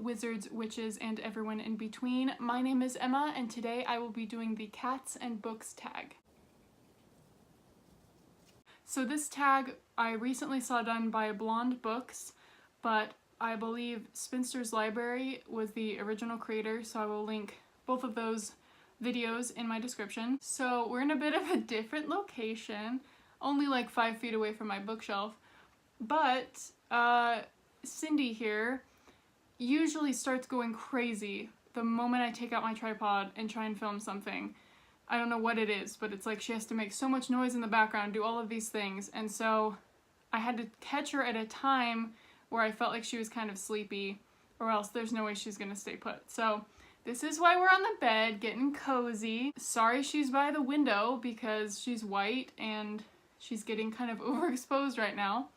wizards, witches, and everyone in between. My name is Emma, and today I will be doing the cats and books tag. So this tag I recently saw done by Blonde Books, but I believe Spinster's Library was the original creator, so I will link both of those videos in my description. So we're in a bit of a different location, only like 5 feet away from my bookshelf, but Cindy here usually starts going crazy the moment I take out my tripod and try and film something. I don't know what it is, but it's like she has to make so much noise in the background, do all of these things, and so I had to catch her at a time where I felt like she was kind of sleepy, or else there's no way she's gonna stay put. So this is why we're on the bed, getting cozy. Sorry she's by the window because she's white and she's getting kind of overexposed right now,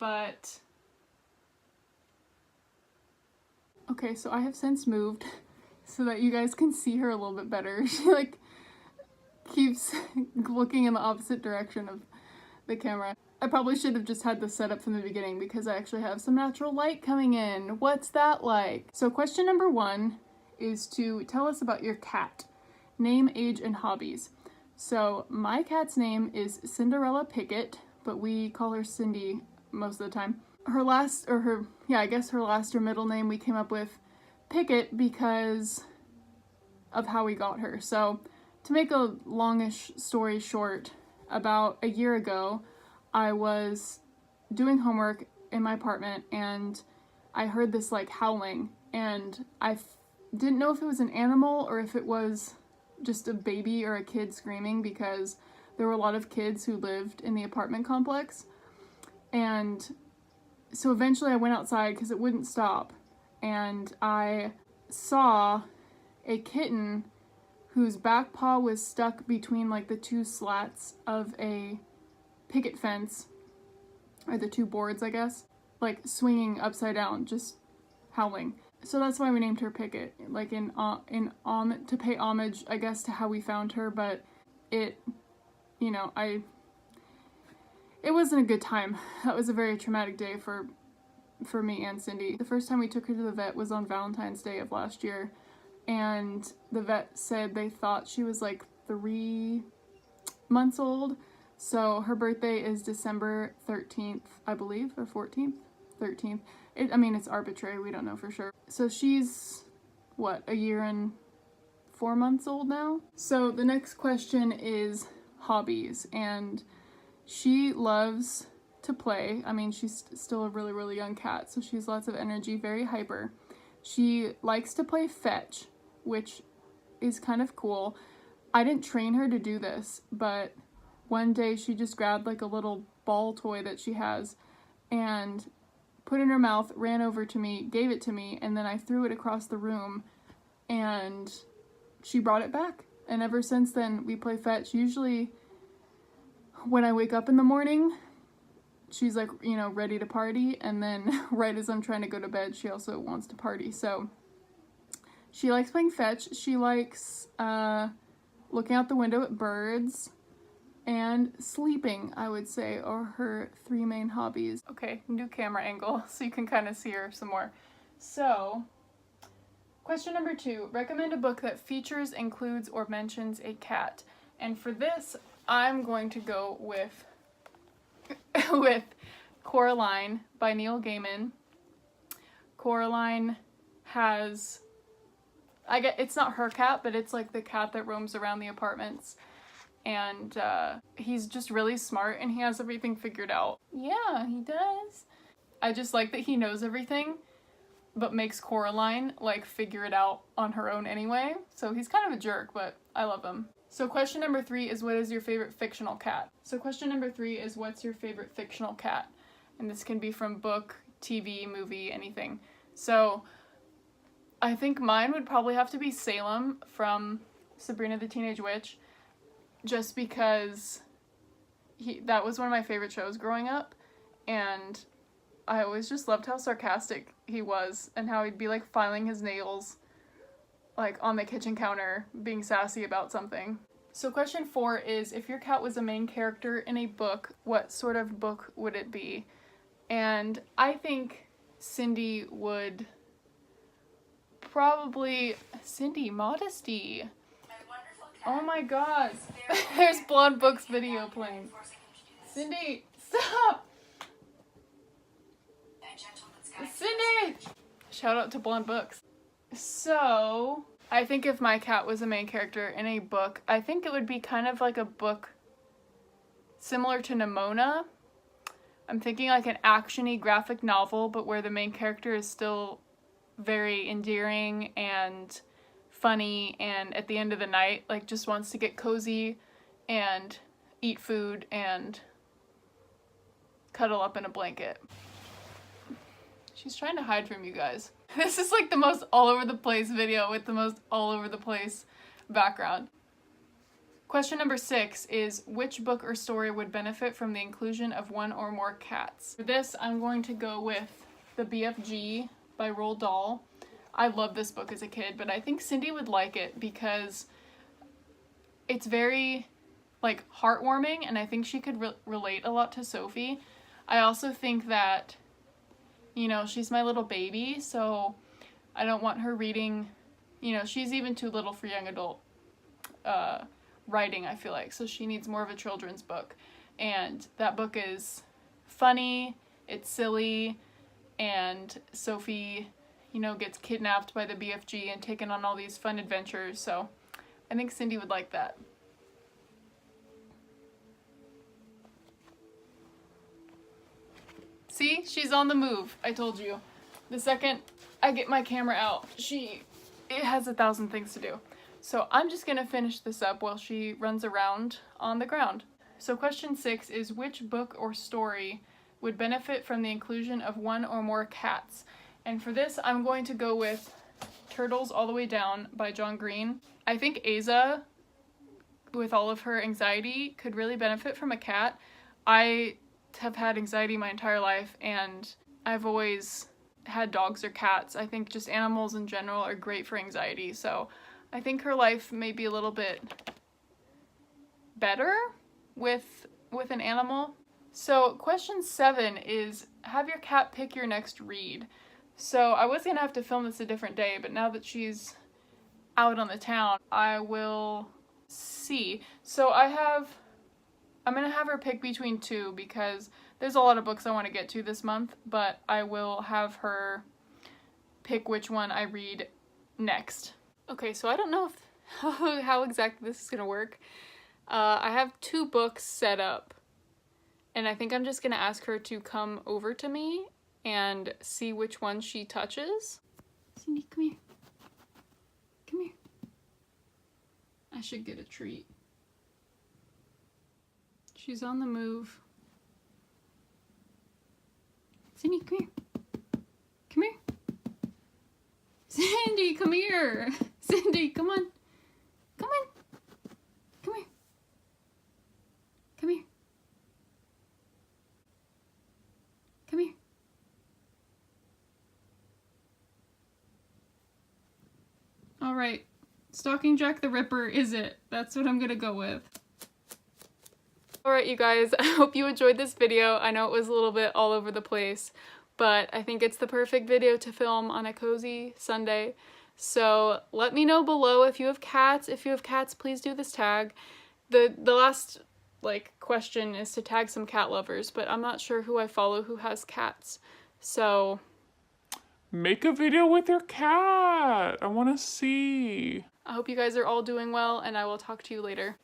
but okay, so I have since moved so that you guys can see her a little bit better. She like keeps looking in the opposite direction of the camera. I probably should have just had this set up from the beginning because I actually have some natural light coming in. What's that like? So question number 1 is to tell us about your cat. Name, age, and hobbies. So my cat's name is Cinderella Pickett, but we call her Cindy most of the time. Her last or middle name we came up with Pickett because of how we got her. So to make a longish story short, about a year ago, I was doing homework in my apartment and I heard this like howling, and I didn't know if it was an animal or if it was just a baby or a kid screaming, because there were a lot of kids who lived in the apartment complex. And so eventually I went outside because it wouldn't stop, and I saw a kitten whose back paw was stuck between like the 2 slats of a picket fence, or the 2 boards, I guess, like swinging upside down, just howling. So that's why we named her Pickett, like to pay homage, I guess, to how we found her. But it wasn't a good time. That was a very traumatic day for me and Cindy. The first time we took her to the vet was on Valentine's Day of last year, and the vet said they thought she was like 3 months old. So her birthday is December 13th, I believe, or 14th? 13th. It's arbitrary, we don't know for sure. So she's, what, a year and 4 months old now? So the next question is hobbies, and she loves to play. She's still a really, really young cat, so she has lots of energy, very hyper. She likes to play fetch, which is kind of cool. I didn't train her to do this, but one day she just grabbed like a little ball toy that she has and put it in her mouth, ran over to me, gave it to me, and then I threw it across the room and she brought it back. And ever since then we play fetch. Usually when I wake up in the morning, she's like, ready to party, and then right as I'm trying to go to bed, she also wants to party. So she likes playing fetch. She likes looking out the window at birds, and sleeping, I would say, are her 3 main hobbies. Okay, new camera angle so you can kind of see her some more. So, question number 2, recommend a book that features, includes, or mentions a cat. And for this, I'm going to go with Coraline by Neil Gaiman. Coraline has, it's not her cat, but it's like the cat that roams around the apartments. And he's just really smart and he has everything figured out. Yeah, he does. I just like that he knows everything, but makes Coraline like figure it out on her own anyway. So he's kind of a jerk, but I love him. So question number 3 is, what is your favorite fictional cat? So question number 3 is, what's your favorite fictional cat? And this can be from book, TV, movie, anything. So I think mine would probably have to be Salem from Sabrina the Teenage Witch, just because that was one of my favorite shows growing up, and I always just loved how sarcastic he was and how he'd be like filing his nails like on the kitchen counter being sassy about something. So question 4 is, if your cat was a main character in a book, what sort of book would it be? And I think Cindy would probably Cindy, Modesty. Oh my god. There's Blonde Books video playing. Cindy, stop! Cindy! Shout out to Blonde Books. So, I think if my cat was a main character in a book, I think it would be kind of like a book similar to Nimona. I'm thinking like an action-y graphic novel, but where the main character is still very endearing and funny, and at the end of the night, like, just wants to get cozy and eat food and cuddle up in a blanket. She's trying to hide from you guys. This is like the most all over the place video with the most all over the place background. Question number 6 is, which book or story would benefit from the inclusion of one or more cats? For this, I'm going to go with the BFG by Roald Dahl. I loved this book as a kid, but I think Cindy would like it because it's very, like, heartwarming, and I think she could relate a lot to Sophie. I also think that, you know, she's my little baby, so I don't want her reading, you know, she's even too little for young adult writing, I feel like, so she needs more of a children's book. And that book is funny, it's silly, and Sophie, you know, gets kidnapped by the BFG and taken on all these fun adventures, so I think Cindy would like that. See? She's on the move. I told you. The second I get my camera out, it has 1,000 things to do. So I'm just gonna finish this up while she runs around on the ground. So question 6 is, which book or story would benefit from the inclusion of one or more cats? And for this, I'm going to go with Turtles All the Way Down by John Green. I think Aza, with all of her anxiety, could really benefit from a cat. I have had anxiety my entire life, and I've always had dogs or cats. I think just animals in general are great for anxiety, so I think her life may be a little bit better with an animal. So question 7 is, have your cat pick your next read. So I was gonna have to film this a different day, but now that she's out on the town, I will see. So I'm gonna have her pick between 2 because there's a lot of books I want to get to this month, but I will have her pick which one I read next. Okay, so I don't know how exactly this is gonna work. I have 2 books set up, and I think I'm just gonna ask her to come over to me and see which one she touches. Cindy, come here. Come here. I should get a treat. She's on the move. Cindy, come here. Come here. Cindy, come here. Cindy, come on. Come on. Come here. Come here. Come here. All right. Stalking Jack the Ripper is it. That's what I'm gonna go with. Alright you guys, I hope you enjoyed this video. I know it was a little bit all over the place, but I think it's the perfect video to film on a cozy Sunday. So let me know below if you have cats. If you have cats, please do this tag. The last question is to tag some cat lovers, but I'm not sure who I follow who has cats. So make a video with your cat. I want to see. I hope you guys are all doing well, and I will talk to you later.